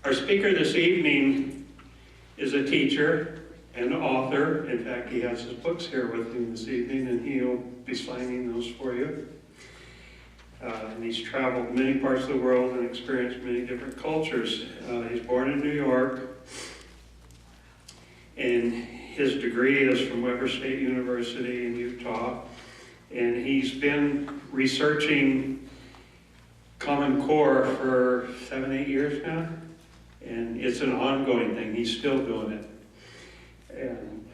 Our speaker this evening is a teacher and author. In fact, he has his books here with him this evening, and he'll be signing those for you. And he's traveled many parts of the world and experienced many different cultures. He's born in New York, and his degree is from Weber State University in Utah. And he's been researching Common Core for 7-8 years now. And it's an ongoing thing. He's still doing it. And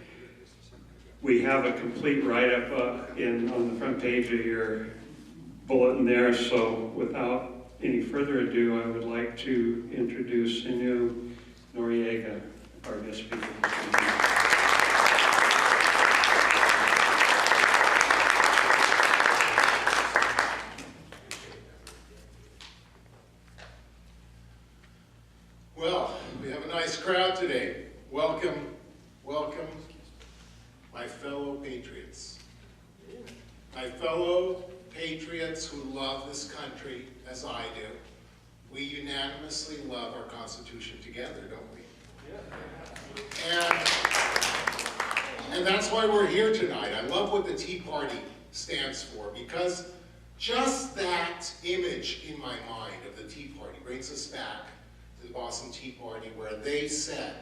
we have a complete write-up on the front page of your bulletin there. So without any further ado, I would like to introduce Sinhue Noriega, our guest speaker. Well, we have a nice crowd today. Welcome, welcome, my fellow Patriots. My fellow Patriots who love this country as I do. We unanimously love our Constitution together, don't we? And that's why we're here tonight. I love what the Tea Party stands for, because just that image in my mind of the Tea Party brings us back to the Boston Tea Party, where they said,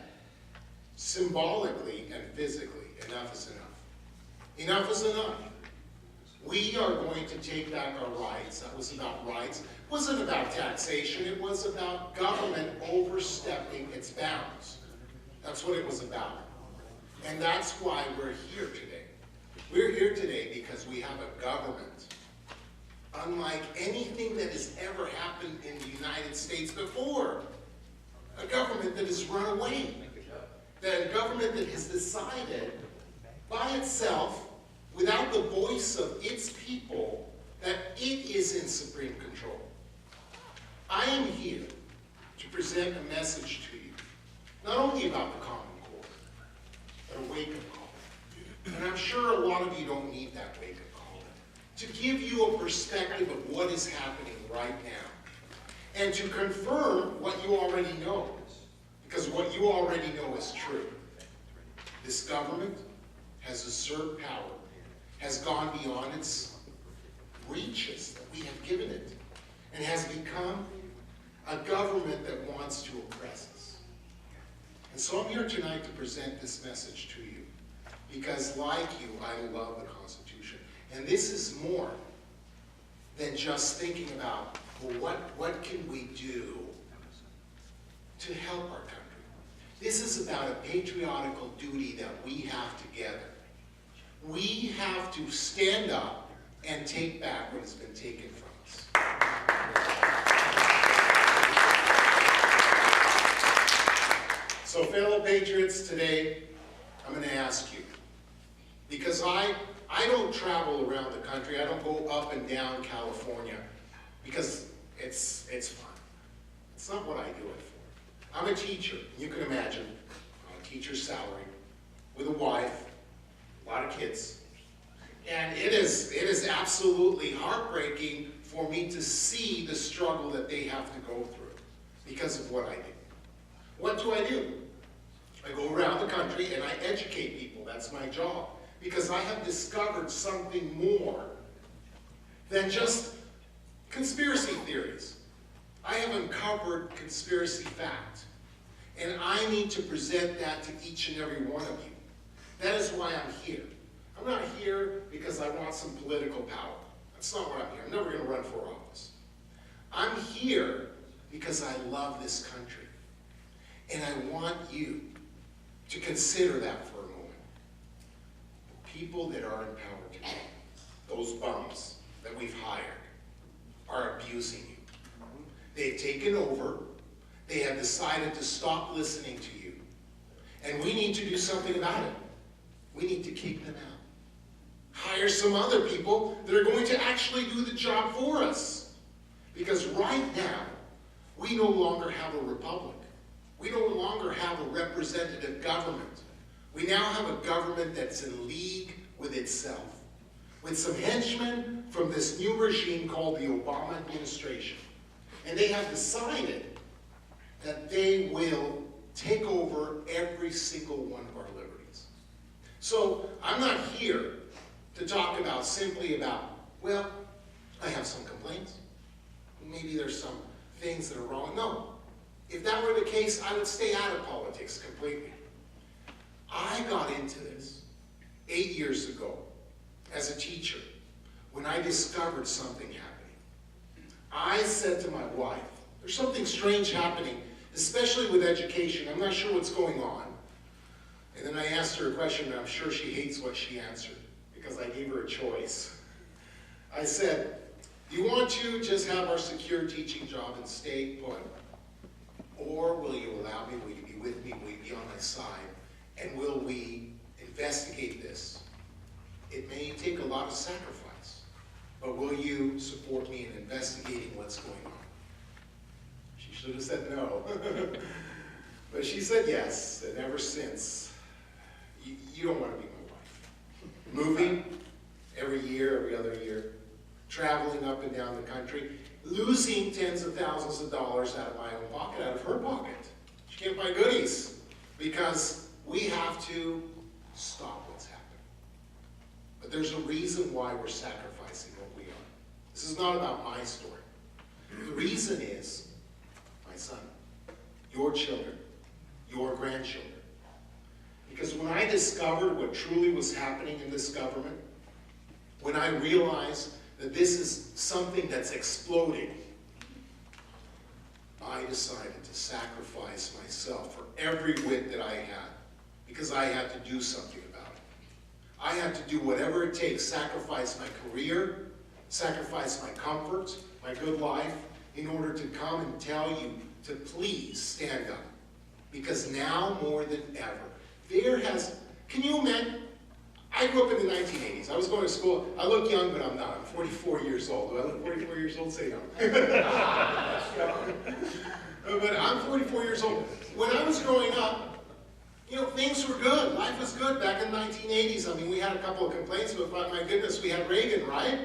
symbolically and physically, enough is enough. Enough is enough. We are going to take back our rights. That was about rights. It wasn't about taxation. It was about government overstepping its bounds. That's what it was about. And that's why we're here today. We're here today because we have a government unlike anything that has ever happened in the United States before. A government that has run away. A government that has decided by itself, without the voice of its people, that it is in supreme control. I am here to present a message to you, not only about the Common Core, but a wake-up call. And I'm sure a lot of you don't need that wake-up call. To give you a perspective of what is happening right now, and to confirm what you already know, because what you already know is true. This government has usurped power, has gone beyond its reaches that we have given it, and has become a government that wants to oppress us. And so I'm here tonight to present this message to you, because like you, I love the Constitution. And this is more than just thinking about, well, what can we do to help our country? This is about a patriotical duty that we have together. We have to stand up and take back what has been taken from us. So fellow Patriots, today I'm going to ask you, because I don't travel around the country, I don't go up and down California, because it's fun. It's not what I do it for. I'm a teacher. You can imagine, I'm a teacher's salary, with a wife, a lot of kids. And it is absolutely heartbreaking for me to see the struggle that they have to go through because of what I do. What do? I go around the country and I educate people. That's my job. Because I have discovered something more than just conspiracy theories. I have uncovered conspiracy fact. And I need to present that to each and every one of you. That is why I'm here. I'm not here because I want some political power. That's not what I'm here. I'm never going to run for office. I'm here because I love this country. And I want you to consider that for a moment. The people that are in power today, those bums that we've hired, are abusing you. They've taken over. They have decided to stop listening to you. And we need to do something about it. We need to kick them out. Hire some other people that are going to actually do the job for us. Because right now, we no longer have a republic. We no longer have a representative government. We now have a government that's in league with itself, with some henchmen from this new regime called the Obama administration. And they have decided that they will take over every single one of our liberties. So I'm not here to talk about simply about, well, I have some complaints. Maybe there's some things that are wrong. No. If that were the case, I would stay out of politics completely. I got into this 8 years ago as a teacher when I discovered something happening. I said to my wife, there's something strange happening, especially with education. I'm not sure what's going on. And then I asked her a question, and I'm sure she hates what she answered, because I gave her a choice. I said, do you want to just have our secure teaching job and stay put? Or will you allow me, will you be with me, will you be on my side, and will we investigate this? It may take a lot of sacrifice, but will you support me in investigating what's going on? She should have said no. But she said yes, and ever since, you don't want to be my wife. Moving every year, every other year, traveling up and down the country, losing tens of thousands of dollars out of my own pocket, out of her pocket. She can't buy goodies because we have to stop what's happening. But there's a reason why we're sacrificing what we are. This is not about my story. The reason is my son, your children, your grandchildren. Because when I discovered what truly was happening in this government, when I realized that this is something that's exploding, I decided to sacrifice myself for every wit that I had, because I had to do something about it. I had to do whatever it takes, sacrifice my career, sacrifice my comfort, my good life, in order to come and tell you to please stand up. Because now more than ever, can you imagine? I grew up in the 1980s. I was going to school. I look young, but I'm not. I'm 44 years old. Do I look 44 years old? Say no. But I'm 44 years old. When I was growing up, things were good. Life was good back in the 1980s. I mean, we had a couple of complaints, but my goodness, we had Reagan, right?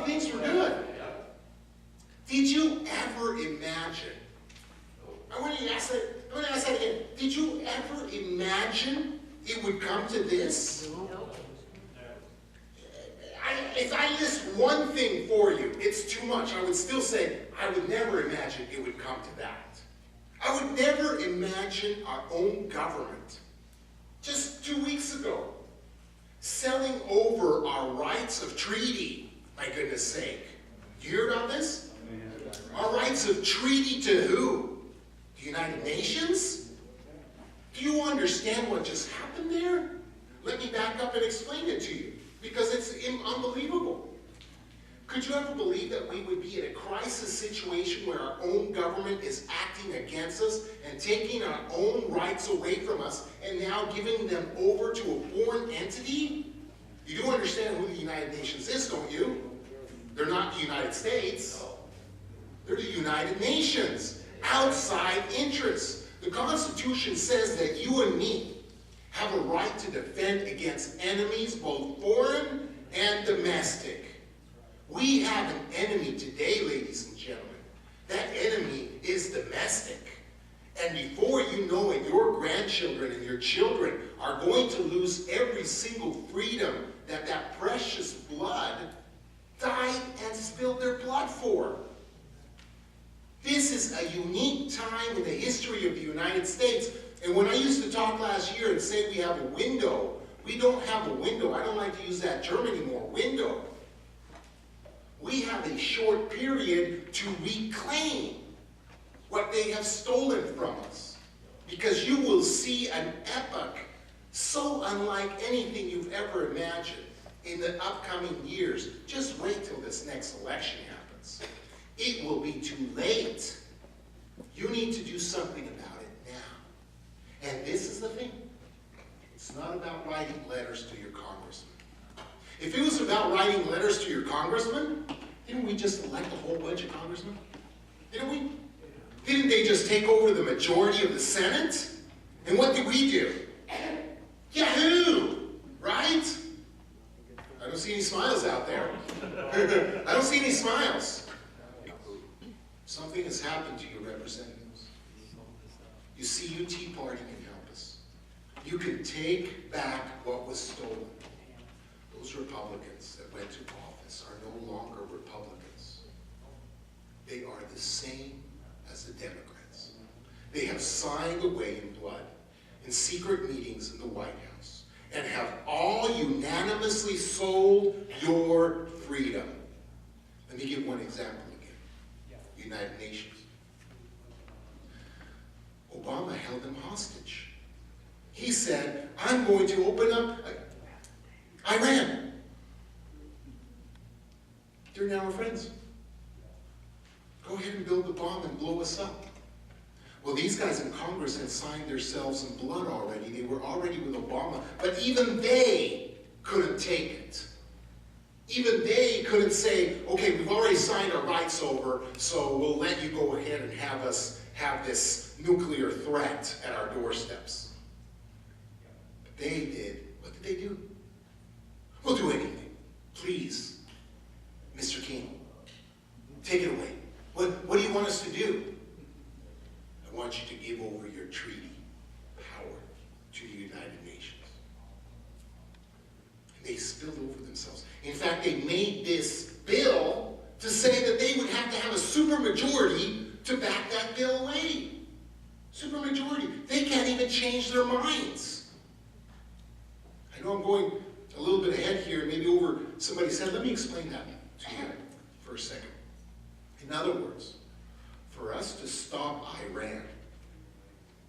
Things were good. Did you ever imagine? I want to ask that again. Did you ever imagine it would come to this? If I list one thing for you, it's too much. I would still say, I would never imagine it would come to that. I would never imagine our own government, just 2 weeks ago, selling over our rights of treaty, my goodness sake. Do you hear about this? Our rights of treaty to who? The United Nations? Do you understand what just happened there? Let me back up and explain it to you, because it's unbelievable. Could you ever believe that we would be in a crisis situation where our own government is acting against us and taking our own rights away from us and now giving them over to a foreign entity? You do understand who the United Nations is, don't you? They're not the United States. They're the United Nations. Outside interests. The Constitution says that you and me have a right to defend against enemies, both foreign and domestic. We have an enemy today, ladies and gentlemen. That enemy is domestic. And before you know it, your grandchildren and your children are going to lose every single freedom that precious blood died and spilled their blood for. This is a unique time in the history of the United States. And when I used to talk last year and say we have a window, we don't have a window. I don't like to use that term anymore, window. We have a short period to reclaim what they have stolen from us. Because you will see an epoch so unlike anything you've ever imagined in the upcoming years. Just wait till this next election happens. It will be too late. You need to do something about it now. And this is the thing. It's not about writing letters to your congressman. If it was about writing letters to your congressman, didn't we just elect a whole bunch of congressmen? Didn't we? Didn't they just take over the majority of the Senate? And what did we do? Yahoo! Right? I don't see any smiles out there. I don't see any smiles. Something has happened to your representatives. You see, you Tea Party can help us. You can take back what was stolen. Those Republicans that went to office are no longer Republicans. They are the same as the Democrats. They have signed away in blood in secret meetings in the White House and have all unanimously sold your freedom. Let me give one example again. United Nations. Obama held them hostage. He said, I'm going to open up Iran. They're now our friends. Go ahead and build the bomb and blow us up. Well, these guys in Congress had signed themselves in blood already. They were already with Obama. But even they couldn't take it. Even they couldn't say, okay, we've already signed our rights over, so we'll let you go ahead and have us have this nuclear threat at our doorsteps. But they did. What did they do? We'll do anything. Please, Mr. King, take it away. What do you want us to do? I want you to give over your treaty power to the United Nations. And they spilled over themselves. In fact, they made this bill to say that they would have to have a supermajority to back that bill away. Supermajority. They can't even change their minds. I know I'm going a little bit ahead here, maybe over somebody's head. Let me explain that to you for a second. In other words, for us to stop Iran,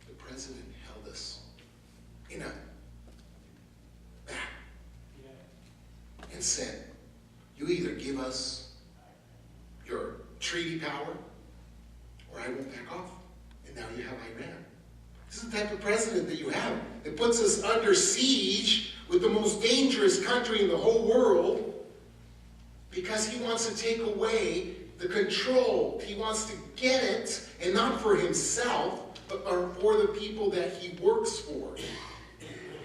the president held us in a back and said, you either give us your treaty power or I won't back off. And now you have Iran. This is the type of president that you have. It puts us under siege with the most dangerous country in the whole world because he wants to take away the control. He wants to get it, and not for himself, but for the people that he works for.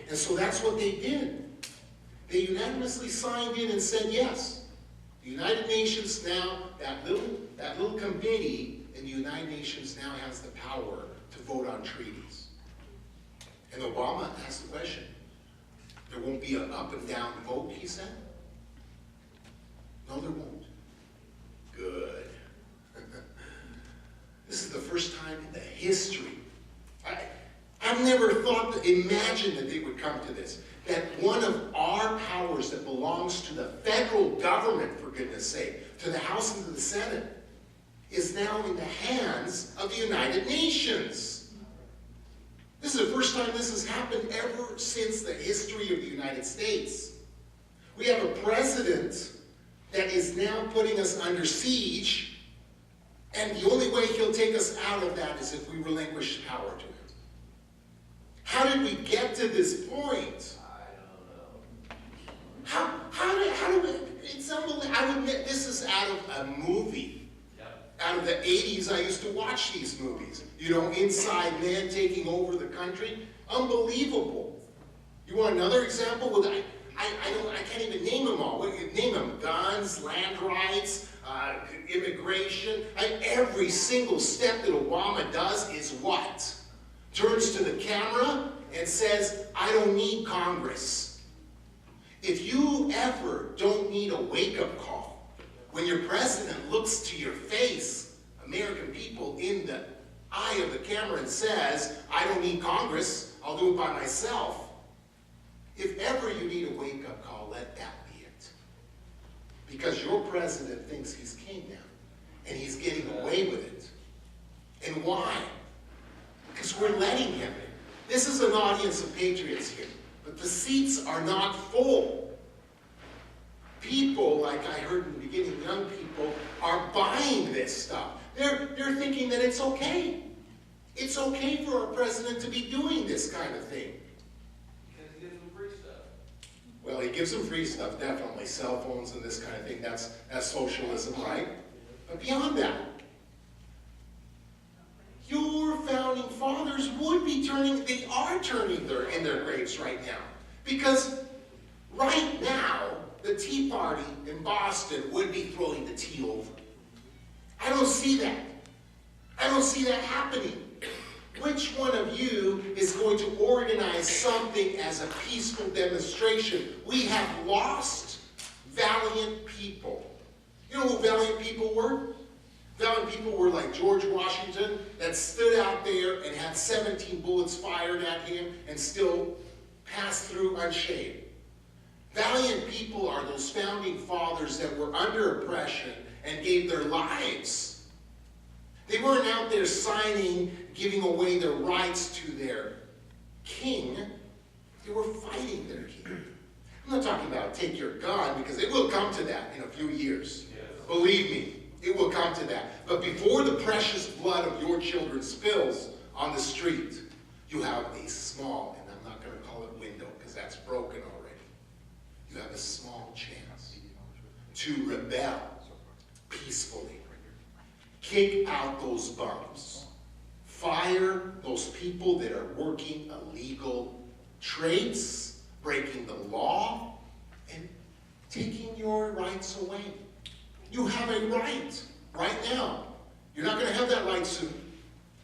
And so that's what they did. They unanimously signed in and said yes. The United Nations now, that little committee in the United Nations now has the power to vote on treaties. And Obama asked the question, there won't be an up and down vote, he said? No, there won't. Good. This is the first time in the history. I've never imagined that they would come to this. That one of our powers that belongs to the federal government, for goodness sake, to the House and to the Senate, is now in the hands of the United Nations. This is the first time this has happened ever since the history of the United States. We have a president that is now putting us under siege, and the only way he'll take us out of that is if we relinquish power to him. How did we get to this point? I don't know. How do we, it's unbelievable. I would admit, this is out of a movie. Yep. Out of the 80s, I used to watch these movies. You know, Inside Man taking over the country. Unbelievable. You want another example? Well, I can't even name them all. Name them. Guns, land rights, immigration. Every single step that Obama does is what? Turns to the camera and says, I don't need Congress. If you ever don't need a wake-up call, when your president looks to your face, American people, in the eye of the camera and says, I don't need Congress, I'll do it by myself. If ever you need a wake-up call, let that be it. Because your president thinks he's king now, and he's getting away with it. And why? Because we're letting him. This is an audience of patriots here, but the seats are not full. People, like I heard in the beginning, young people, are buying this stuff. They're thinking that it's okay. It's okay for our president to be doing this kind of thing. Because he gives them free stuff. Well, he gives them free stuff, definitely. Cell phones and this kind of thing, that's socialism, right? But beyond that, your founding fathers would be they are turning in their graves right now. Because right now, the Tea Party in Boston would be throwing the tea over. I don't see that. don't see that happening. Which one of you is going to organize something as a peaceful demonstration? We have lost valiant people. You know who valiant people were? Valiant people were like George Washington, that stood out there and had 17 bullets fired at him and still passed through unshaved. Valiant people are those founding fathers that were under oppression and gave their lives. They weren't out there signing, giving away their rights to their king. They were fighting their king. I'm not talking about take your gun, because it will come to that in a few years. Yes. Believe me, it will come to that. But before the precious blood of your children spills on the street, you have a small, and I'm not going to call it window because that's broken already. You have a small chance to rebel peacefully. Kick out those bums. Fire those people that are working illegal trades, breaking the law, and taking your rights away. You have a right now. You're not going to have that right soon.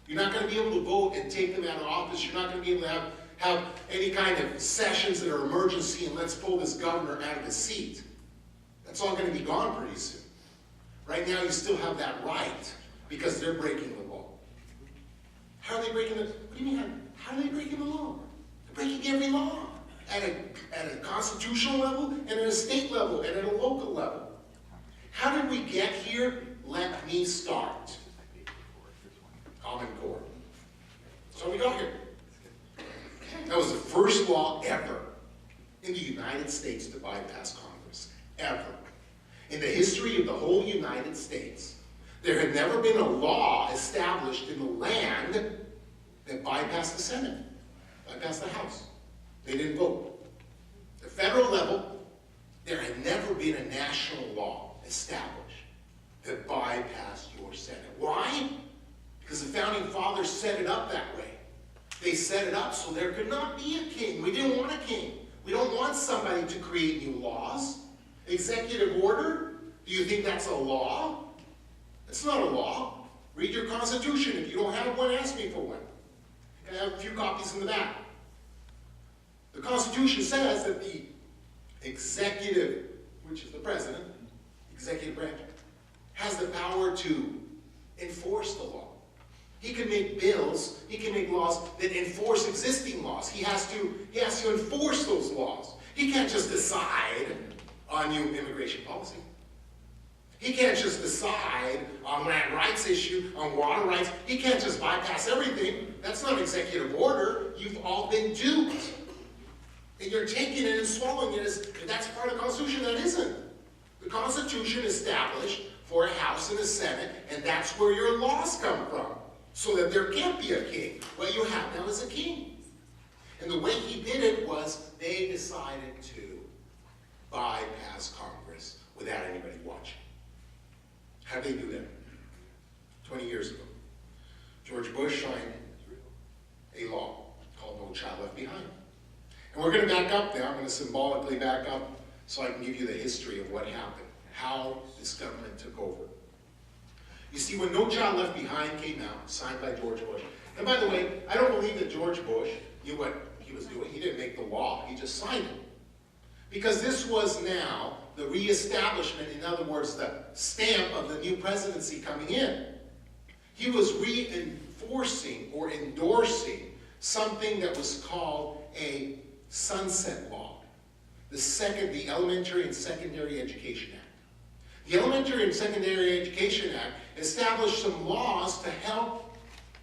You're not going to be able to vote and take them out of office. You're not going to be able to have any kind of sessions that are emergency and let's pull this governor out of his seat. That's all going to be gone pretty soon. Right now you still have that right because they're breaking the law. How are they breaking the law? What do you mean, how are they breaking the law? They're breaking every law at a constitutional level and at a state level and at a local level. How did we get here? Let me start. Common Core. So we got here. That was the first law ever in the United States to bypass Congress. Ever. In the history of the whole United States, there had never been a law established in the land that bypassed the Senate, bypassed the House. They didn't vote. At the federal level, there had never been a national law established that bypassed your Senate. Why? Because the founding fathers set it up that way. They set it up so there could not be a king. We didn't want a king. We don't want somebody to create new laws. Executive order? Do you think that's a law? It's not a law. Read your Constitution. If you don't have one, ask me for one. I have a few copies in the back. The Constitution says that the executive, which is the president, executive branch, has the power to enforce the law. He can make bills, he can make laws that enforce existing laws. He has to enforce those laws. He can't just decide on new immigration policy. He can't just decide on land rights issue, on water rights. He can't just bypass everything. That's not executive order. You've all been duped. And you're taking it and swallowing it as if that's part of the Constitution. That isn't. The Constitution established for a House and a Senate, and that's where your laws come from. So that there can't be a king. What you have now is a king. And the way he did it was they decided to bypass Congress without anybody watching. How did they do that? 20 years ago. George Bush signed a law called No Child Left Behind. And we're going to back up now. I'm going to symbolically back up so I can give you the history of what happened, how this government took over. You see, when No Child Left Behind came out, signed by George Bush, and by the way, I don't believe that George Bush knew what he was doing. He didn't make the law. He just signed it. Because this was now the reestablishment, in other words, the stamp of the new presidency coming in. He was reinforcing or endorsing something that was called a sunset law. The Elementary and Secondary Education Act. The Elementary and Secondary Education Act established some laws to help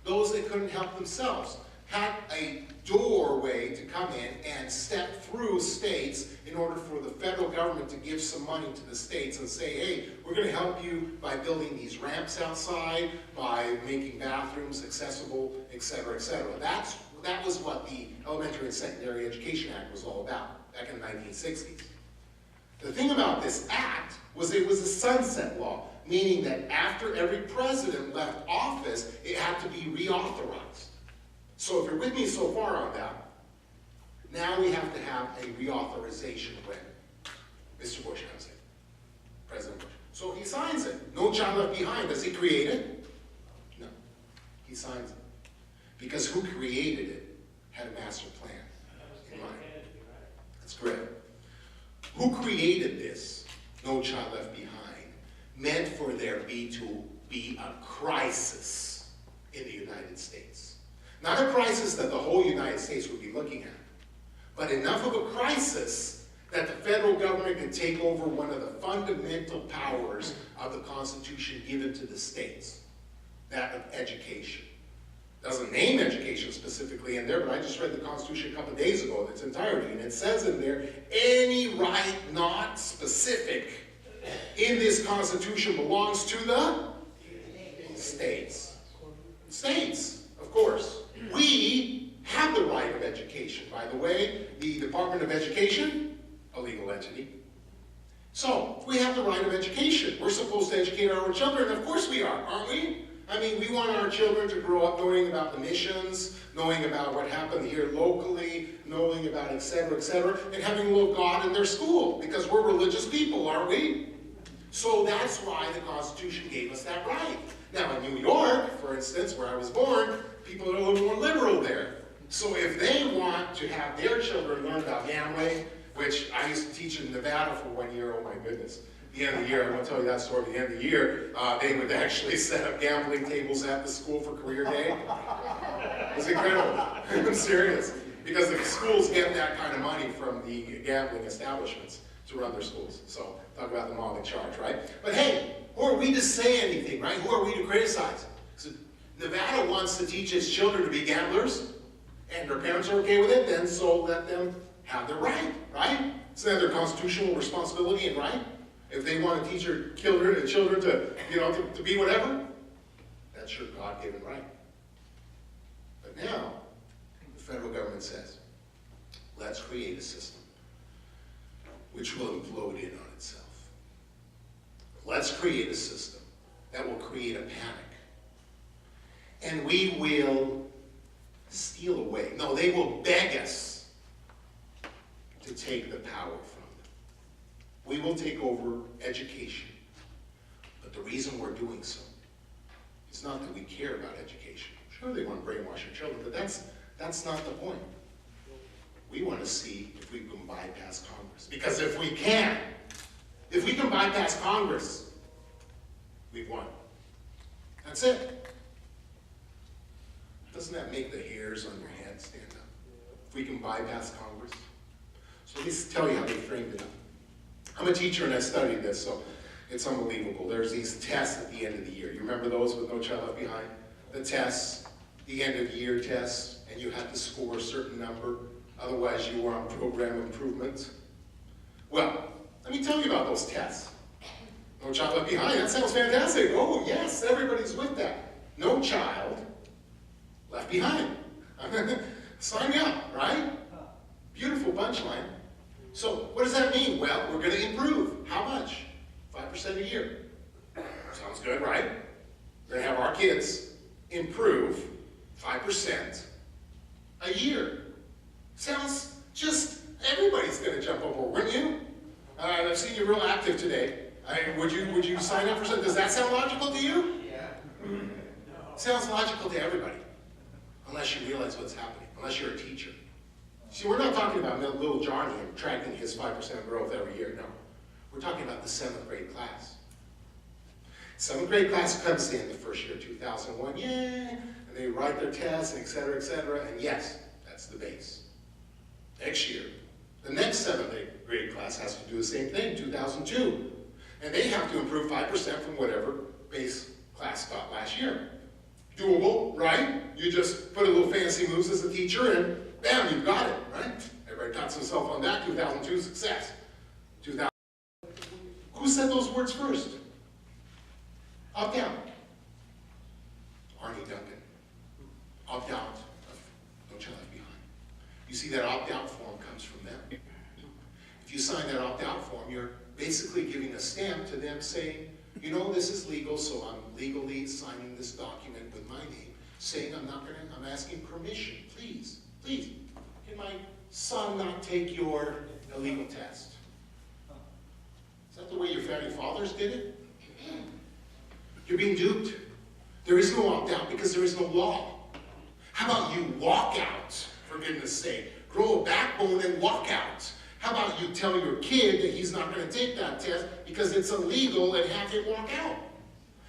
those that couldn't help themselves. Had a doorway to come in and step through states in order for the federal government to give some money to the states and say, hey, we're going to help you by building these ramps outside, by making bathrooms accessible, etc., etc. That was what the Elementary and Secondary Education Act was all about back in the 1960s. The thing about this act was it was a sunset law, meaning that after every president left office, it had to be reauthorized. So if you're with me so far on that, now we have to have a reauthorization when Mr. Bush comes in, President Bush. So he signs it. No Child Left Behind. Does he create it? No. he signs it. Because who created it had a master plan in mind. That's correct. Who created this, No Child Left Behind, meant for there to be a crisis in the United States. Not a crisis that the whole United States would be looking at, but enough of a crisis that the federal government could take over one of the fundamental powers of the Constitution given to the states, that of education. Doesn't name education specifically in there, but I just read the Constitution a couple of days ago in its entirety, and it says in there, any right not specific in this Constitution belongs to the states. States, of course. We have the right of education. By the way, the Department of Education, a legal entity. So, we have the right of education. We're supposed to educate our children. Of course we are, aren't we? I mean, we want our children to grow up knowing about the missions, knowing about what happened here locally, knowing about et cetera, and having a little God in their school, because we're religious people, aren't we? So that's why the Constitution gave us that right. Now in New York, for instance, where I was born, people are a little more liberal there. So if they want to have their children learn about gambling, which I used to teach in Nevada for 1 year, oh my goodness. At the end of the year, I'm going to tell you that story, at the end of the year, they would actually set up gambling tables at the school for career day. It was incredible. I'm serious. Because the schools get that kind of money from the gambling establishments to run their schools. So, talk about the mob in charge, right? But hey, who are we to say anything, right? Who are we to criticize? So Nevada wants to teach its children to be gamblers, and their parents are okay with it, then so let them have their right, right? Isn't that their constitutional responsibility and right? If they want to teach their children to, to be whatever, that's your God-given right. But now, the federal government says, let's create a system which will implode in on itself. Let's create a system that will create a panic. And we will steal away. No, they will beg us to take the power from them. We will take over education. But the reason we're doing so is not that we care about education. Sure, they want to brainwash your children, but that's not the point. We want to see if we can bypass Congress. Because if we can bypass Congress, we've won. That's it. Doesn't that make the hairs on your head stand up? If we can bypass Congress? So let me tell you how they framed it up. I'm a teacher and I studied this, so it's unbelievable. There's these tests at the end of the year. You remember those with No Child Left Behind? The tests, the end of year tests, and you had to score a certain number. Otherwise, you were on program improvement. Well, let me tell you about those tests. No Child Left Behind, that sounds fantastic. Oh, yes, everybody's with that. No child left behind. Sign me up, right? Beautiful punchline. So, what does that mean? Well, we're going to improve. How much? 5% a year. Sounds good, right? We're going to have our kids improve 5% a year. Sounds just, everybody's going to jump over, wouldn't you? I've seen you real active today. Would you sign up for something? Does that sound logical to you? Yeah. Sounds logical to everybody, unless you realize what's happening, unless you're a teacher. See, we're not talking about little Johnny and tracking his 5% growth every year, no. We're talking about the 7th grade class. 7th grade class comes in the first year, 2001, yay, and they write their tests, and et cetera, and yes, that's the base. Next year, the next 7th grade class has to do the same thing, 2002. And they have to improve 5% from whatever base class got last year. Doable, right? You just put a little fancy moves as a teacher and bam, you got it, right? Everybody pats himself on that, 2002 success. 2000. Who said those words first? Opt out. Arnie Duncan. Opt out of No Child Left Behind. You see, that opt out form comes from them. If you sign that opt out form, you're basically giving a stamp to them saying, you know, this is legal, so I'm legally signing this document with my name, saying I'm asking permission, please, can my son not take your illegal test? Is that the way your founding fathers did it? You're being duped. There is no opt-out because there is no law. How about you walk out, for goodness sake? Grow a backbone and walk out. How about you tell your kid that he's not going to take that test because it's illegal and have him walk out?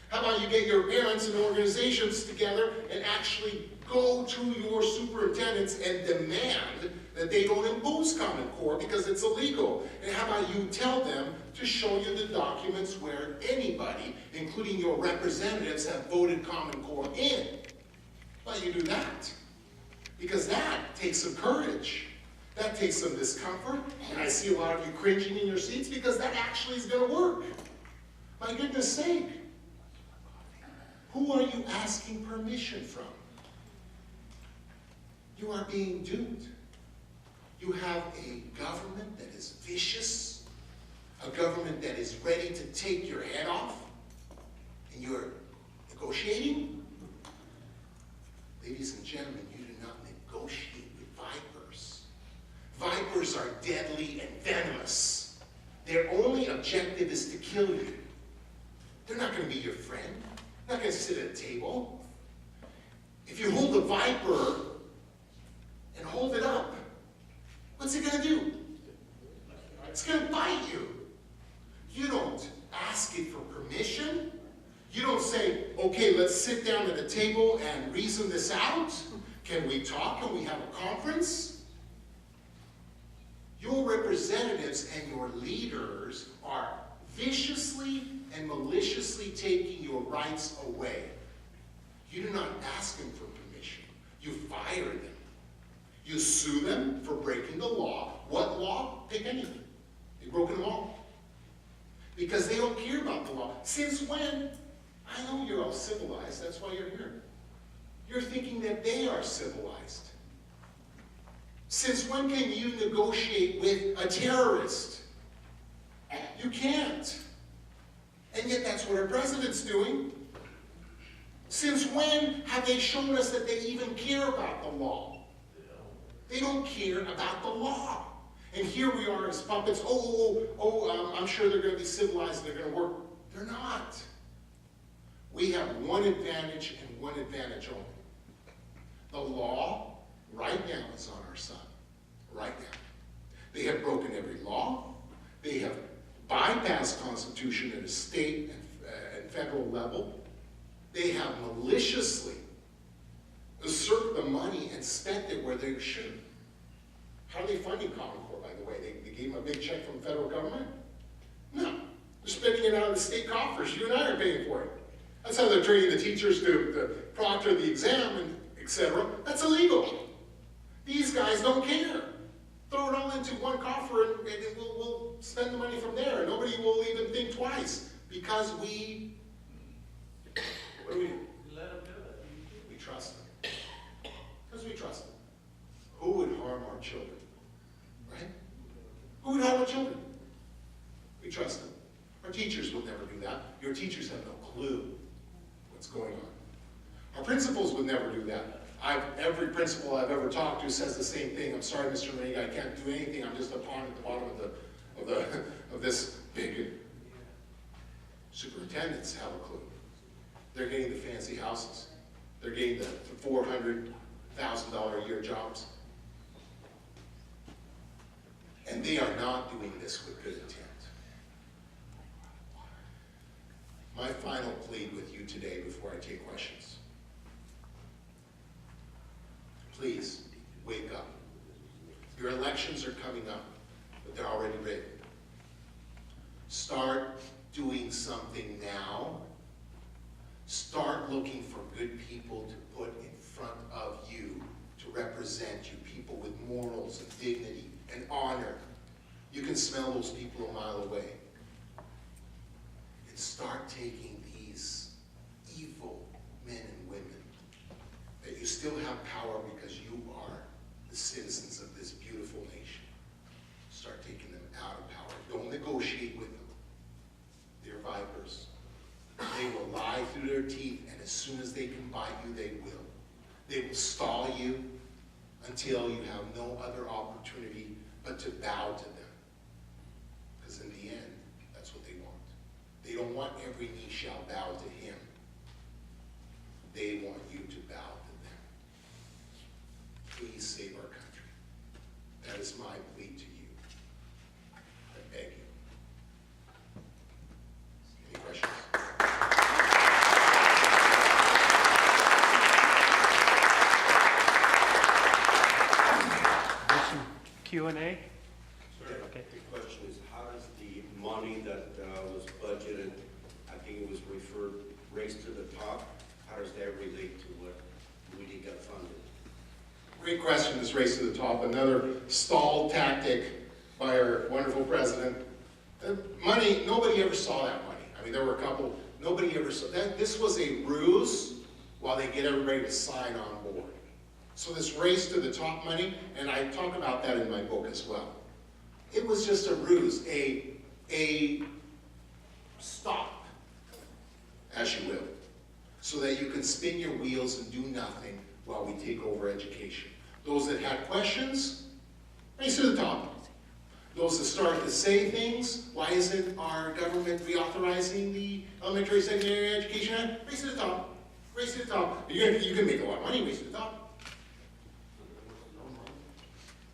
How about you get your parents and organizations together and actually go to your superintendents and demand that they don't impose Common Core because it's illegal? And how about you tell them to show you the documents where anybody, including your representatives, have voted Common Core in? How about you do that? Because that takes some courage. That takes some discomfort. And I see a lot of you cringing in your seats because that actually is going to work. My goodness sake. Who are you asking permission from? You are being duped. You have a government that is vicious, a government that is ready to take your head off, and you're negotiating? Ladies and gentlemen, you do not negotiate with vipers. Vipers are deadly and venomous. Their only objective is to kill you. They're not going to be your friend. They're not going to sit at a table. If you hold a viper and hold it up, what's it going to do? It's going to bite you. You don't ask it for permission. You don't say, okay, let's sit down at a table and reason this out. Can we talk? Can we have a conference? Your representatives and your leaders are viciously and maliciously taking your rights away. You do not ask them for permission. You fire them. You sue them for breaking the law. What law? Pick anything. They've broken the law. Because they don't care about the law. Since when? I know you're all civilized. That's why you're here. You're thinking that they are civilized. Since when can you negotiate with a terrorist? You can't. And yet that's what our president's doing. Since when have they shown us that they even care about the law? They don't care about the law. And here we are as puppets. I'm sure they're going to be civilized and they're going to work. They're not. We have one advantage and one advantage only. The law right now is on our side. Right now. They have broken every law. They have bypassed Constitution at a state and federal level. They have maliciously usurped the money and spent it where they should. How are they funding Common Core, by the way? They gave them a big check from the federal government? No. They're spending it out of the state coffers. You and I are paying for it. That's how they're training the teachers to proctor the exam, and etc. That's illegal. These guys don't care. Throw it all into one coffer and we'll spend the money from there. Nobody will even think twice because what do we do? Let them do it. We trust them. Because we trust them. Who would harm our children? Right? Who would harm our children? We trust them. Our teachers would never do that. Your teachers have no clue what's going on. Our principals would never do that. Every principal I've ever talked to says the same thing. I'm sorry, Mr. Noriega, I can't do anything. I'm just a pawn at the bottom of this big. Superintendents have a clue. They're getting the fancy houses. They're getting the $400,000 a year jobs. And they are not doing this with good intent. My final plea with you today before I take questions. Please, wake up. Your elections are coming up, but they're already rigged. Start doing something now. Start looking for good people to put in front of you to represent you, people with morals and dignity and honor. You can smell those people a mile away. And start taking these evil men and women that you still have power because you are the citizens of this beautiful nation. Start taking them out of power. Don't negotiate with them. They're vipers. They will lie through their teeth, and as soon as they can bite you, they will. They will stall you until you have no other opportunity but to bow to them. Because in the end, that's what they want. They don't want every knee shall bow to him. they want you to bow to them. Please save our country. That is my plea to you. I beg you. Any questions? Q&A? Sir, the question is, how does the money that was budgeted, I think it was referred, raised to the top, how does that relate to what really got funded? Great question, this race to the top. Another stall tactic by our wonderful president. Money, nobody ever saw that money. I mean, there were a couple, nobody ever saw that. This was a ruse while they get everybody to sign on board. So this race to the top money, and I talk about that in my book as well. It was just a ruse, a stop, as you will, so that you can spin your wheels and do nothing while we take over education. Those that had questions, race to the top. Those that started to say things, why isn't our government reauthorizing the Elementary Secondary Education Act? Race to the top. Race to the top. You can make a lot of money, race to the top.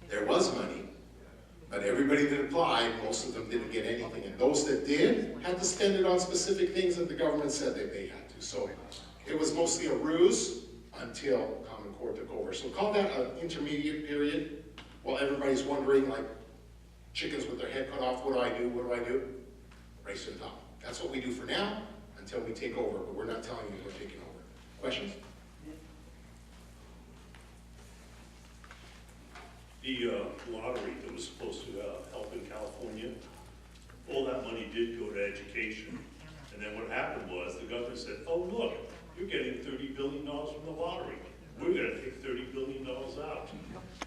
There was money, but everybody that applied, most of them didn't get anything. And those that did had to spend it on specific things that the government said that they had to. So it was mostly a ruse until Common Core took over. So call that an intermediate period while everybody's wondering, like chickens with their head cut off, what do I do, what do I do? Race to the top. That's what we do for now until we take over, but we're not telling you we're taking over. Questions? The lottery that was supposed to help in California, all that money did go to education. And then what happened was the government said, oh, look, you're getting $30 billion from the lottery. We're going to take $30 billion out.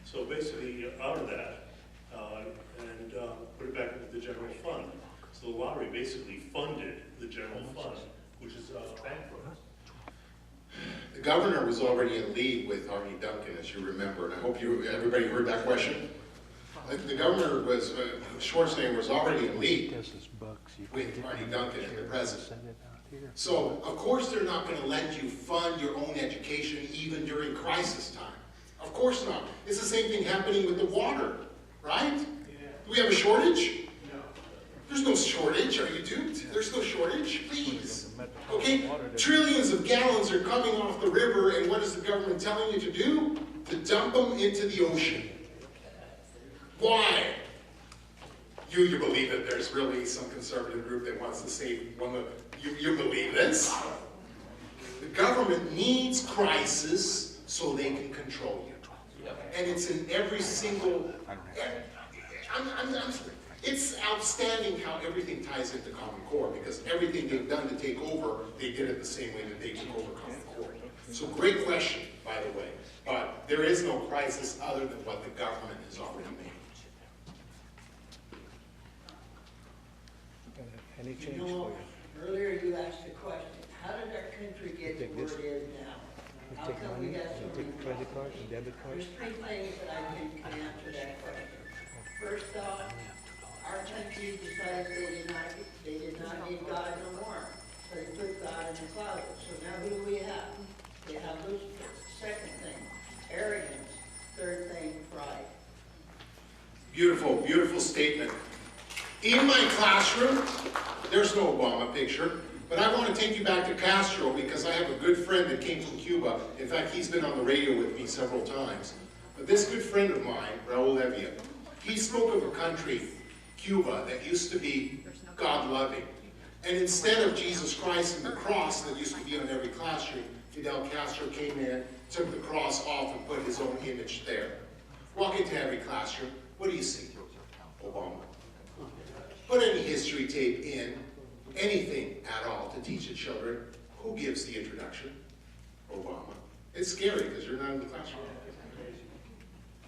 So basically, out of that, and put it back into the general fund. So the lottery basically funded the general fund, which is bankrupt. The governor was already in league with Arnie Duncan, as you remember, and I hope everybody heard that question. The governor was, Schwarzenegger was already in league with Arnie Duncan and the president. So, of course they're not going to let you fund your own education even during crisis time. Of course not. It's the same thing happening with the water, right? Do we have a shortage? There's no shortage, are you duped? There's no shortage, please. Okay, trillions of gallons are coming off the river, and what is the government telling you to do? To dump them into the ocean. Why? You believe that there's really some conservative group that wants to save one of you believe this? The government needs crisis so they can control you. And it's in every single, it's outstanding how everything ties into Common Core, because everything they've done to take over, they did it the same way that they took over Common Core. So great question, by the way. But there is no crisis other than what the government has already made. Any change for you? Earlier you asked a question, how did our country get to where it is now? How Take come money, we got so many take credit cards and debit cards. There's three things that I think can answer that question. First off, our country decided they did not need God no more. So they put God in the closet. So now who do we have? We have Lucifer. Second thing, arrogance. Third thing, pride. Beautiful, beautiful statement. In my classroom, there's no Obama picture, but I want to take you back to Castro because I have a good friend that came from Cuba. In fact, he's been on the radio with me several times. But this good friend of mine, Raul Evia, he spoke of a country, Cuba, that used to be God-loving. And instead of Jesus Christ and the cross that used to be on every classroom, Fidel Castro came in, took the cross off, and put his own image there. Walk into every classroom, what do you see? Obama. Put any history tape in, anything at all to teach the children. Who gives the introduction? Obama. It's scary because you're not in the classroom.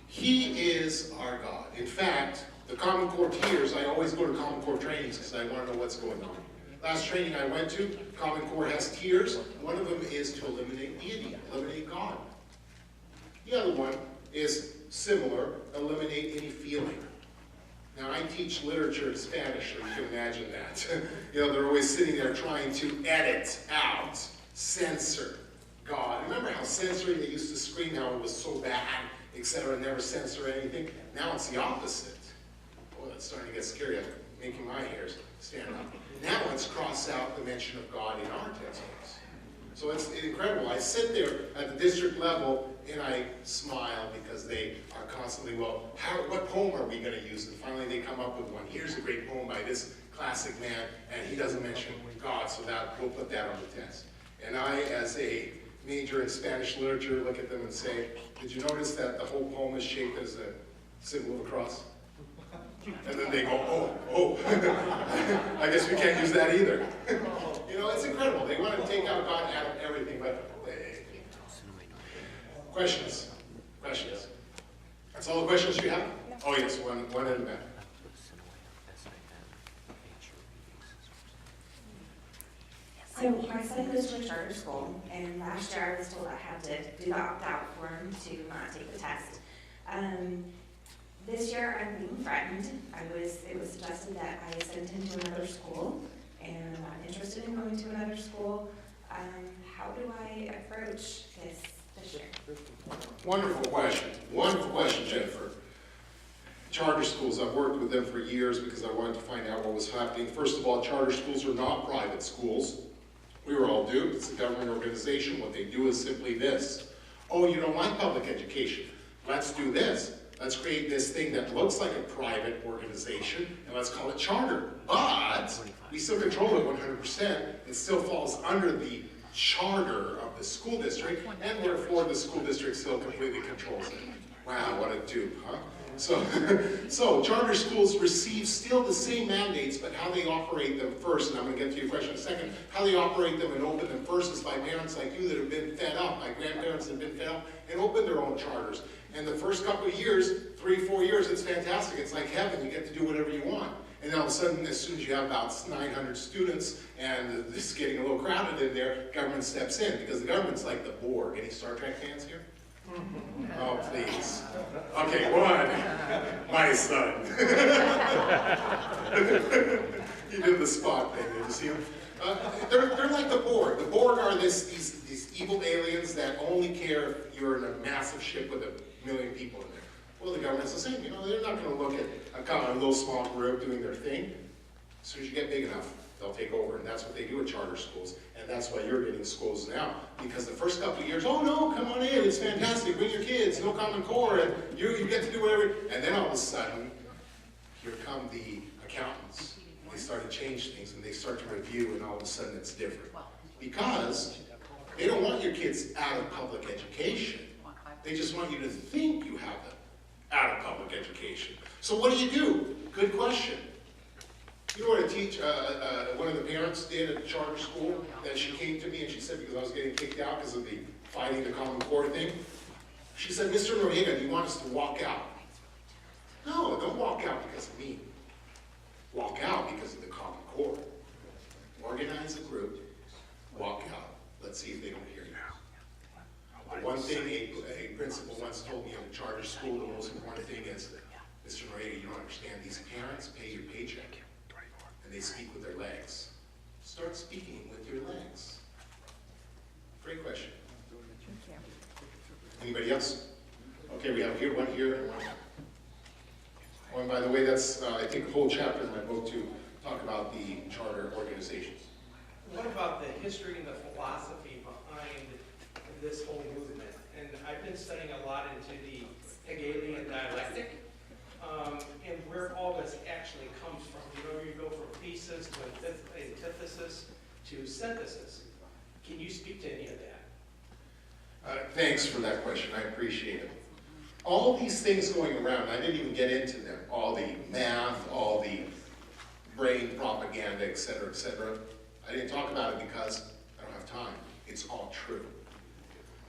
He is our God. In fact, the Common Core tears, I always go to Common Core trainings because I want to know what's going on. Last training I went to, Common Core has tiers. One of them is to eliminate deity, eliminate God. The other one is similar, eliminate any feeling. Now, I teach literature in Spanish, so you can imagine that. They're always sitting there trying to edit out, censor God. Remember how censoring they used to scream how it was so bad, etc., never censor anything? Now it's the opposite. Oh, that's starting to get scary. I'm making my hairs stand up. Now let's cross out the mention of God in our textbooks. So it's incredible. I sit there at the district level and I smile because they are constantly, well, what poem are we going to use? And finally they come up with one. Here's a great poem by this classic man, and he doesn't mention God, so that we'll put that on the test. And I, as a major in Spanish literature, look at them and say, did you notice that the whole poem is shaped as a symbol of a cross? And then they go, oh, I guess we can't use that either. You know, it's incredible. They want to take out God out of everything, but questions? Questions? That's all the questions you have? Oh yes, one in the back. So my son goes to a charter school, and last year I was told I had to do the opt-out form to not take the test. This year I'm being threatened. It was suggested that I send him to another school, and I'm not interested in going to another school. How do I approach this year? Wonderful question. Wonderful question, Jennifer. Charter schools, I've worked with them for years because I wanted to find out what was happening. First of all, charter schools are not private schools. We were all duped. It's a government organization. What they do is simply this. Oh, you don't like public education. Let's do this. Let's create this thing that looks like a private organization, and let's call it charter. But we still control it 100%. It still falls under the charter of the school district, and therefore the school district still completely controls it. Wow, what a dupe, huh? So charter schools receive still the same mandates, but how they operate them first, and I'm going to get to your question in a second, how they operate them and open them first is by parents like you that have been fed up, by grandparents that have been fed up, and open their own charters. And the first couple of years, 3-4 years, it's fantastic. It's like heaven. You get to do whatever you want. And then all of a sudden, as soon as you have about 900 students and it's getting a little crowded in there, government steps in because the government's like the Borg. Any Star Trek fans here? Oh, please. Okay, one. My son. He did the Spock thing. Did you see him? They're like the Borg. The Borg are these evil aliens that only care if you're in a massive ship with 1 million people in there. Well, the government's the same. You know, they're not going to look at a little small group doing their thing. As soon as you get big enough, they'll take over, and that's what they do at charter schools, and that's why you're getting schools now. Because the first couple of years, oh no, come on in, it's fantastic, bring your kids, no Common Core, and you get to do whatever. And then all of a sudden, here come the accountants. They start to change things, and they start to review, and all of a sudden it's different. Because they don't want your kids out of public education. They just want you to think you have them out of public education. So what do? Good question. You know what one of the parents did at the charter school? That she came to me and she said, because I was getting kicked out because of the fighting the Common Core thing. She said, Mr. Noriega, do you want us to walk out? No, don't walk out because of me. Walk out because of the Common Core. Organize a group, walk out. Let's see if they don't hear you. The one thing a principal once told me in a charter school, the most important thing is, Mr. Noriega, you don't understand, these parents pay your paycheck, and they speak with their legs. Start speaking with your legs. Great question. Anybody else? Okay, we have here, one here, and one. Oh, and by the way, that's, I think, a whole chapter in my book to talk about the charter organizations. What about the history and the philosophy behind this whole movement? And I've been studying a lot into the Hegelian dialectic, and where all this actually comes from. You know, you go from thesis to antithesis to synthesis. Can you speak to any of that? Thanks for that question. I appreciate it. All these things going around, I didn't even get into them. All the math, all the brain propaganda, et cetera, et cetera. I didn't talk about it because I don't have time. It's all true.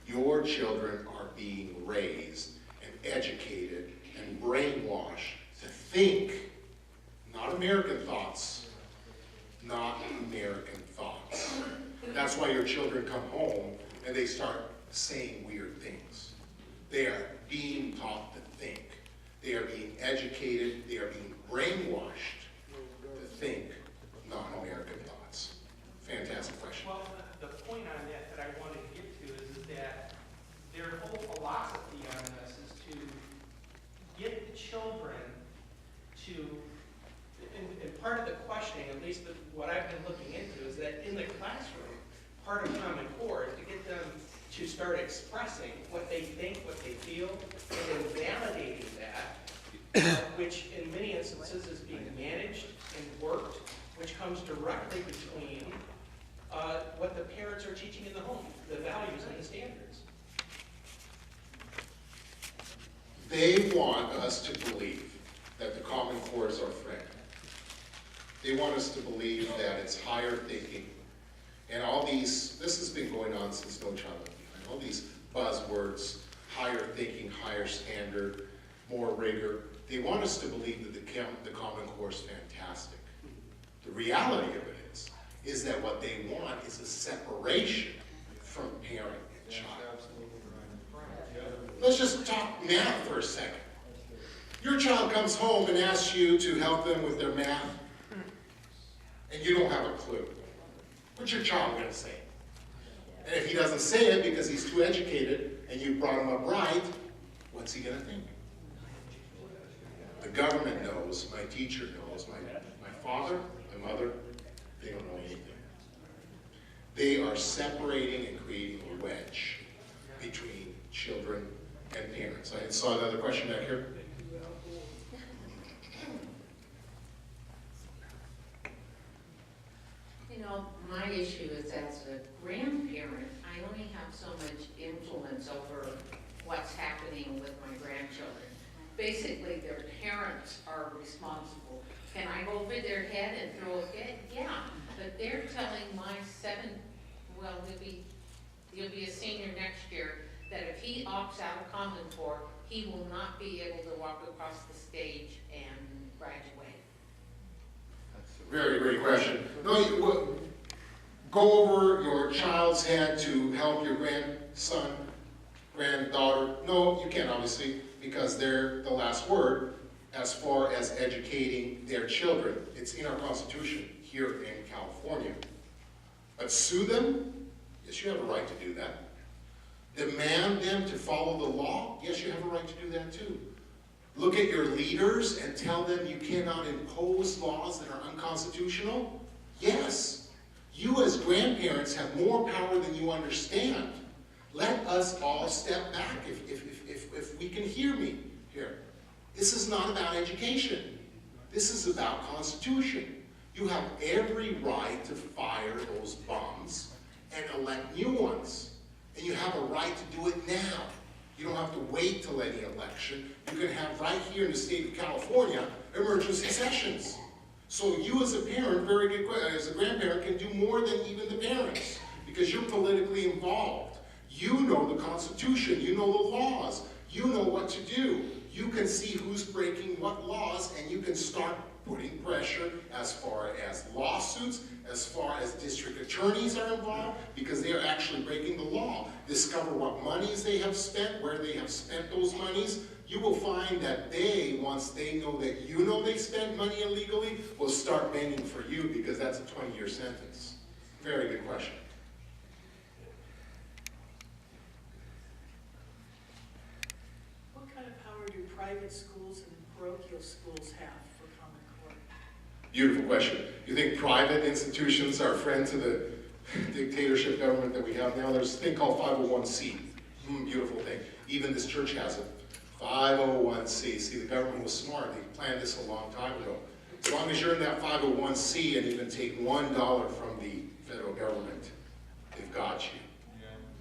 Your children are being raised and educated and brainwashed to think, not American thoughts, not American thoughts. That's why your children come home and they start saying weird things. They are being taught to think. They are being educated, they are being brainwashed to think non-American thoughts. Fantastic question. Well, the point on that I wanted to get to is that their whole philosophy on this is to get the children to, and part of the questioning, at least what I've been looking into, is that in the classroom, part of Common Core is to get them to start expressing what they think, what they feel, and then validating that, which in many instances is being managed and worked, which comes directly between what the parents are teaching in the home, the values and the standards. They want us to believe that the Common Core is our friend. They want us to believe that it's higher thinking. And all these, this has been going on since No Child Left Behind, all these buzzwords, higher thinking, higher standard, more rigor. They want us to believe that the Common Core is fantastic. The reality of it is that what they want is a separation from parent and child. Let's just talk math for a second. Your child comes home and asks you to help them with their math, and you don't have a clue. What's your child going to say? And if he doesn't say it because he's too educated and you brought him up right, what's he going to think? The government knows, my teacher knows, my father, my mother, they don't know anything. They are separating and creating a wedge between children and parents. I saw another question back here. You know, my issue is as a grandparent, I only have so much influence over what's happening with my grandchildren. Basically, their parents are responsible. Can I go over their head and throw a fit? Yeah, but they're telling my he'll be a senior next year, that if he opts out of Common Core, he will not be able to walk across the stage and graduate. That's a very great question. No, go over your child's head to help your grandson, granddaughter. No, you can't, obviously, because they're the last word as far as educating their children. It's in our Constitution here in California. But sue them? Yes, you have a right to do that. Demand them to follow the law? Yes, you have a right to do that too. Look at your leaders and tell them you cannot impose laws that are unconstitutional? Yes. You as grandparents have more power than you understand. Let us all step back if we can hear me here. This is not about education. This is about Constitution. You have every right to fire those bums and elect new ones. And you have a right to do it now. You don't have to wait till any election. You can have right here in the state of California emergency sessions. So you as a parent, very good, as a grandparent, can do more than even the parents because you're politically involved. You know the Constitution. You know the laws. You know what to do. You can see who's breaking what laws, and you can start putting pressure as far as lawsuits, as far as district attorneys are involved, because they are actually breaking the law. Discover what monies they have spent, where they have spent those monies. You will find that they, once they know that you know they spent money illegally, will start banging for you because that's a 20-year sentence. Very good question. What kind of power do private schools and parochial schools have for Common Core? Beautiful question. You think private institutions are friends to the dictatorship government that we have now? There's a thing called 501c. Beautiful thing. Even this church has it. 501c. See, the government was smart. They planned this a long time ago. As long as you're in that 501c and even take $1 from the federal government, they've got you.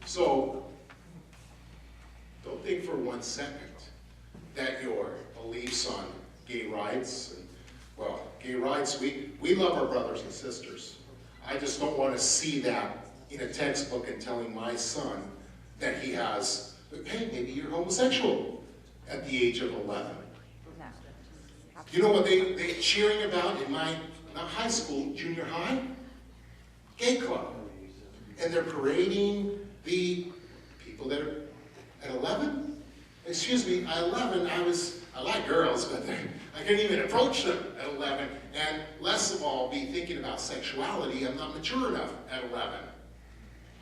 So, don't think for 1 second that your beliefs on gay rights, and, well, gay rights, we love our brothers and sisters. I just don't want to see that in a textbook and telling my son that he has, hey, maybe you're homosexual at the age of 11. You know what they're cheering about in my, not high school, junior high? Gay club. And they're parading the people that are at 11? Excuse me, at 11, I like girls, but I couldn't even approach them at 11. And less of all, be thinking about sexuality. I'm not mature enough at 11.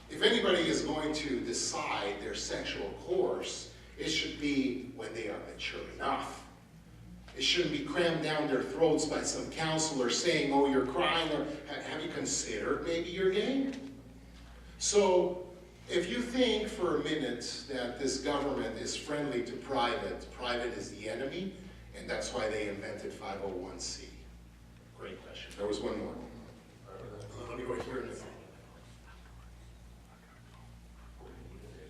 If if anybody is going to decide their sexual course, it should be when they are mature enough. It shouldn't be crammed down their throats by some counselor saying, oh, you're crying, or have you considered maybe you're gay? So if you think for a minute that this government is friendly to private, private is the enemy, and that's why they invented 501c. Great question. There was one more. Let me go here.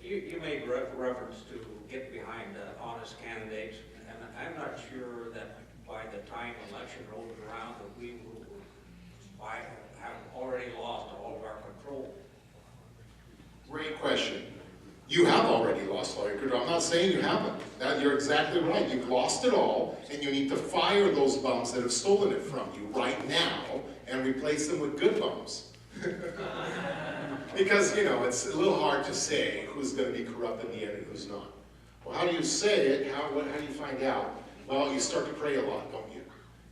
You made reference to get behind honest candidates, and I'm not sure that by the time election rolls around that we will have already lost all of our control. Great question. You have already lost all your control. I'm not saying you haven't. You're exactly right. You've lost it all, and you need to fire those bums that have stolen it from you right now and replace them with good bums. Because, you know, it's a little hard to say who's going to be corrupt in the end and who's not. Well, how do you say it? How do you find out? Well, you start to pray a lot, don't you?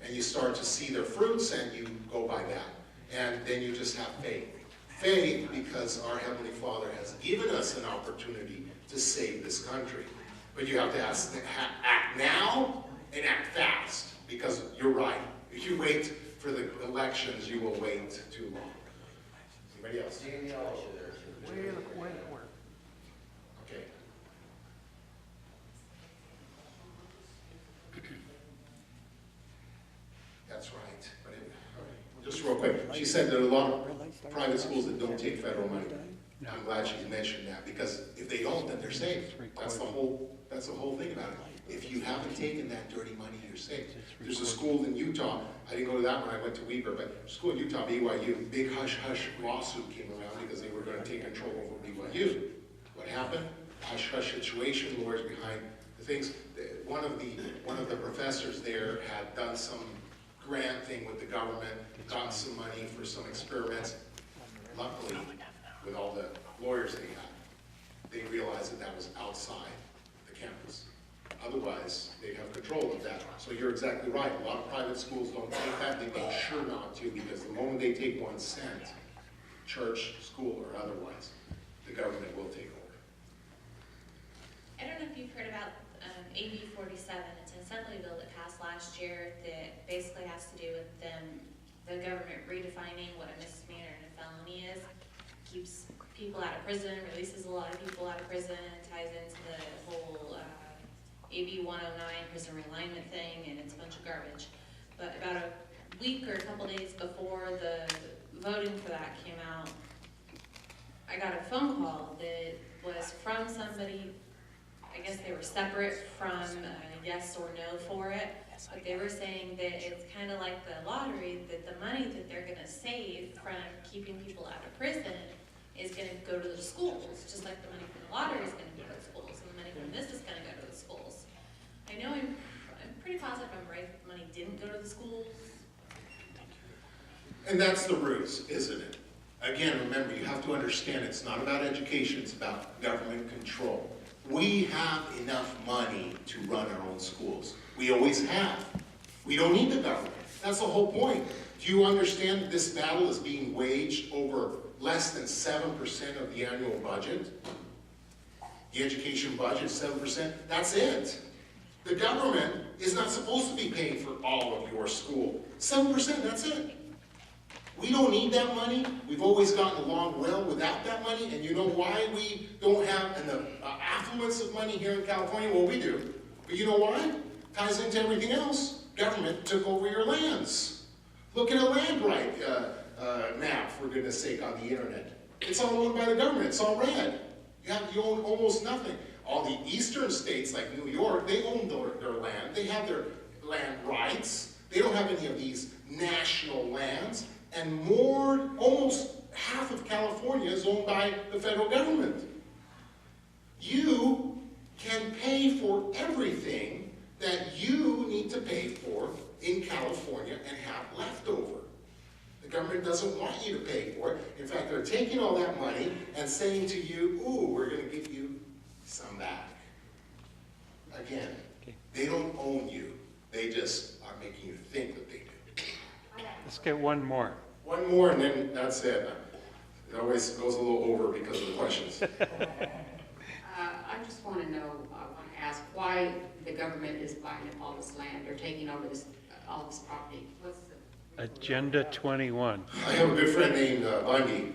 And you start to see their fruits, and you go by that. And then you just have faith. Faith because our Heavenly Father has given us an opportunity to save this country. But you have to act now and act fast, because you're right. If you wait for the elections, you will wait too long. Anybody else? Okay. That's right. But just real quick, she said there are a lot of private schools that don't take federal money. I'm glad she mentioned that, because if they don't, then they're safe. That's the whole thing about it. If you haven't taken that dirty money, you're safe. There's a school in Utah. I didn't go to that one. I went to Weber, but school in Utah, BYU, big hush-hush lawsuit came around because they were going to take control over BYU. What happened? Hush-hush situation, lawyers behind the things. One of the professors there had done some grant thing with the government, got some money for some experiments. Luckily, with all the lawyers they had, they realized that that was outside the campus. Otherwise, they'd have control of that. So you're exactly right. A lot of private schools don't take that. They make sure not to, because the moment they take 1 cent, church, school, or otherwise, the government will take over. I don't know if you've heard about AB 47. It's an assembly bill that passed last year that basically has to do with the government redefining what a misdemeanor and a felony is. Keeps people out of prison, releases a lot of people out of prison, ties into the whole AB 109 prison realignment thing, and it's a bunch of garbage. But about a week or a couple days before the voting for that came out, I got a phone call that was from somebody. I guess they were separate from yes or no for it, but they were saying that it's kind of like the lottery, that the money that they're going to save from keeping people out of prison is going to go to the schools, just like the money from the lottery is going to go to the schools, and the money from this is going to go to the schools. I know I'm pretty positive I'm right that the money didn't go to the schools. And that's the ruse, isn't it? Again, remember, you have to understand it's not about education, it's about government control. We have enough money to run our own schools. We always have. We don't need the government. That's the whole point. Do you understand that this battle is being waged over less than 7% of the annual budget? The education budget, 7%, that's it. The government is not supposed to be paying for all of your school. 7%, that's it. We don't need that money. We've always gotten along well without that money. And you know why we don't have an affluence of money here in California? Well, we do. But you know why? Ties into everything else. Government took over your lands. Look at a land right map, for goodness sake, on the internet. It's all owned by the government. It's all red. You own almost nothing. All the eastern states like New York, they own their land. They have their land rights. They don't have any of these national lands. And almost half of California is owned by the federal government. You can pay for everything that you need to pay for in California and have left over. The government doesn't want you to pay for it. In fact, they're taking all that money and saying to you, ooh, we're going to give you some back. Again, they don't own you. They just are making you think that they do. Let's get one more. One more, and then that's it. It always goes a little over because of the I just want to know, I want to ask why the government is buying up all this land or taking over all this property. What's the Agenda 21. I have a good friend named Bundy.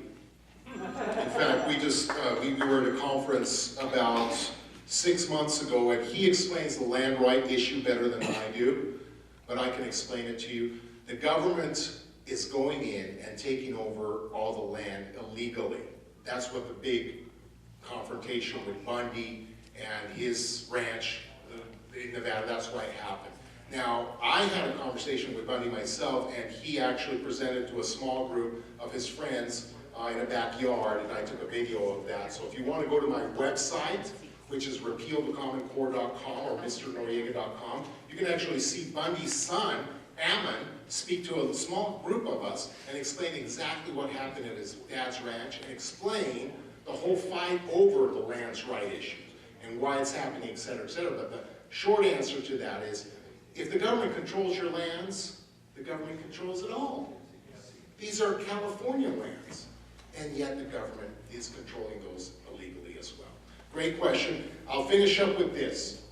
In fact, we were at a conference about 6 months ago, and he explains the land right issue better than I do, but I can explain it to you. The government is going in and taking over all the land illegally. That's what the big confrontation with Bundy and his ranch in Nevada, that's why it happened. Now, I had a conversation with Bundy myself, and he actually presented to a small group of his friends in a backyard, and I took a video of that. So if you want to go to my website, which is repealthecommoncore.com or mrnoriega.com, you can actually see Bundy's son, Ammon, speak to a small group of us and explain exactly what happened at his dad's ranch and explain the whole fight over the land's right issues and why it's happening, et cetera, et cetera. But the short answer to that is, if the government controls your lands, the government controls it all. These are California lands, and yet the government is controlling those illegally as well. Great question. I'll finish up with this.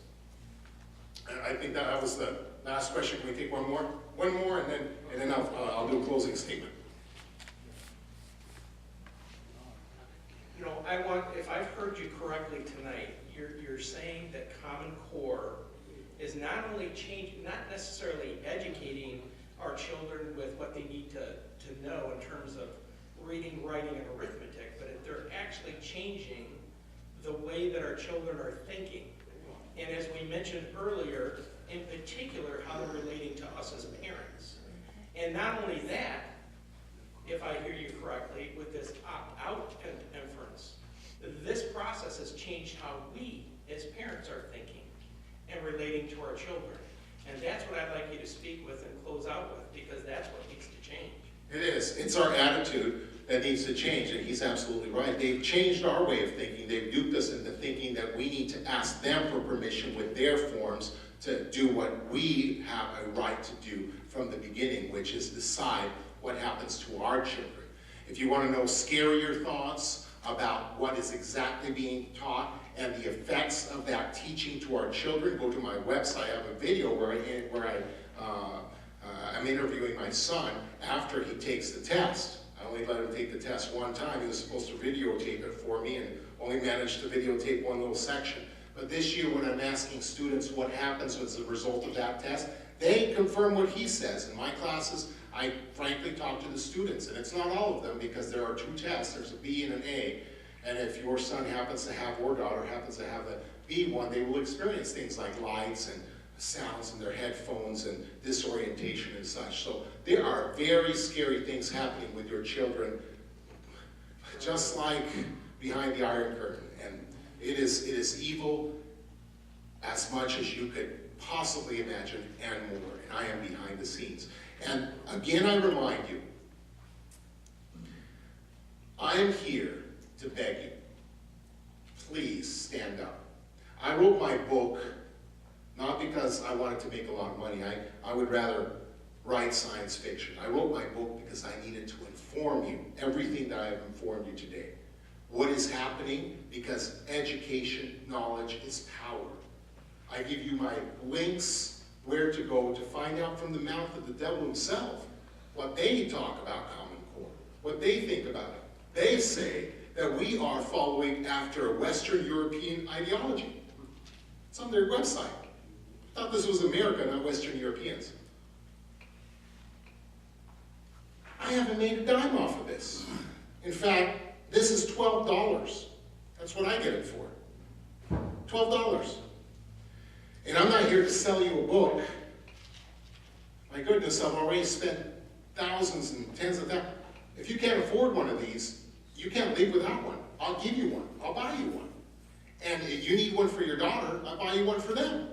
I think that was the last question. Can we take one more? One more, and then I'll do a closing statement. You know, if I've heard you correctly tonight, you're saying that Common Core is not only not necessarily educating our children with what they need to know in terms of reading, writing, and arithmetic, but they're actually changing the way that our children are thinking. And as we mentioned earlier, in particular, how they're relating to us as parents. And not only that, if I hear you correctly, with this opt-out inference, this process has changed how we as parents are thinking and relating to our children. And that's what I'd like you to speak with and close out with, because that's what needs to change. It is. It's our attitude that needs to change, and he's absolutely right. They've changed our way of thinking. They've duped us into thinking that we need to ask them for permission with their forms to do what we have a right to do from the beginning, which is decide what happens to our children. If you want to know scarier thoughts about what is exactly being taught and the effects of that teaching to our children, go to my website. I have a video where I'm interviewing my son after he takes the test. I only let him take the test one time. He was supposed to videotape it for me and only managed to videotape one little section. But this year, when I'm asking students what happens as a result of that test, they confirm what he says. In my classes, I frankly talk to the students, and it's not all of them because there are 2 tests. There's a B and an A. And if your son happens to have, or daughter happens to have the B one, they will experience things like lights and sounds in their headphones and disorientation and such. So there are very scary things happening with your children, just like behind the Iron Curtain. And it is evil as much as you could possibly imagine and more. And I am behind the scenes. And again, I remind you, I am here to beg you, please stand up. I wrote my book not because I wanted to make a lot of money. I would rather write science fiction. I wrote my book because I needed to inform you, everything that I have informed you today. What is happening, because education, knowledge is power. I give you my links, where to go to find out from the mouth of the devil himself what they talk about Common Core, what they think about it. They say that we are following after a Western European ideology. It's on their website. I thought this was America, not Western Europeans. I haven't made a dime off of this. In fact, this is $12. That's what I get it for. $12. And I'm not here to sell you a book. My goodness, I've already spent thousands and tens of thousands. If you can't afford one of these, you can't leave without one. I'll give you one. I'll buy you one. And if you need one for your daughter, I'll buy you one for them.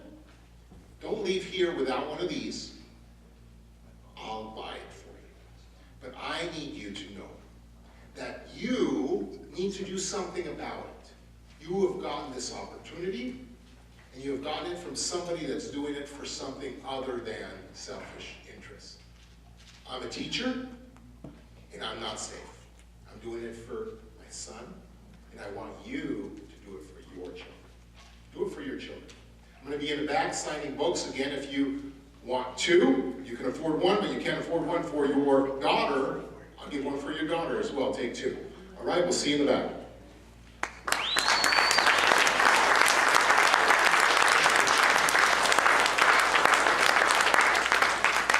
Don't leave here without one of these. I'll buy it for you. But I need you to know that you need to do something about it. You have gotten this opportunity, and you have gotten it from somebody that's doing it for something other than selfish interest. I'm a teacher, and I'm not safe. I'm doing it for my son, and and I want you to do it for your children. Do it for your children. I'm going to be in the back signing books again. If you want two, you can afford one, but you can't afford one for your daughter. I'll give one for your daughter as well. Take two. All right, we'll see you in the back.